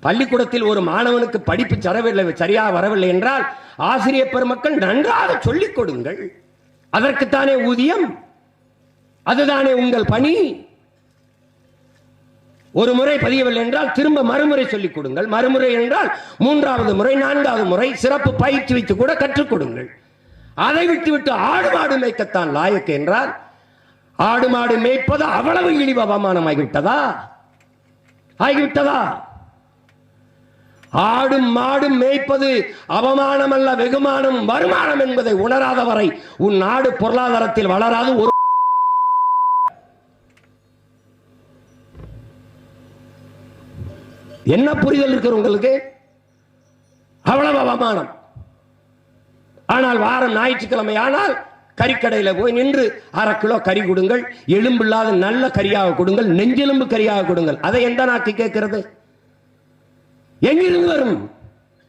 பள்ளிக்கூடத்தில் ஒரு மாணவனுக்கு படிப்பு சரியாக வரவில்லை என்றால் ஆசிரியர் பெருமக்கள் நன்றாக சொல்லிக் கொடுங்கள். அதற்குத்தானே ஊதியம், அதுதானே உங்கள் பணி. ஒரு முறை பதியவில்லை என்றால் திரும்ப மறுமுறை சொல்லிக் கொடுங்கள். மறுமுறை என்றால் 3வது முறை 4வது முறை சிறப்பு பயிற்சி வைத்து கூட கற்றுக் கொடுங்கள். அதை விட்டுவிட்டு ஆடு மாடு மேய்க்கத்தான் லாயக்கு என்றால் ஆடு மாடு மேய்ப்பது அவ்வளவு இழிவு அவமானம் ஆகிவிட்டதா? ஆடும் மாடும் மேய்ப்பது அவமானம் அல்ல, வெகுமானம், வருமானம் என்பதை உணராத வரை உன் நாடு பொருளாதாரத்தில் வளராது. ஒரு என்ன புரிதல் இருக்கிற உங்களுக்கு? அவ்வளவு அவமானம். ஆனால் வாரம் ஞாயிற்றுக்கிழமை ஆனால் கறிக்கடையில் போய் நின்று 1/2 கிலோ கறி கொடுங்கள், எலும்பில்லாத நல்ல கறியாக கொடுங்கள், நெஞ்செலும்பு கறியாக கொடுங்கள். அதை எந்த நாட்டு கேட்கிறது? எங்கிருந்து வரும்?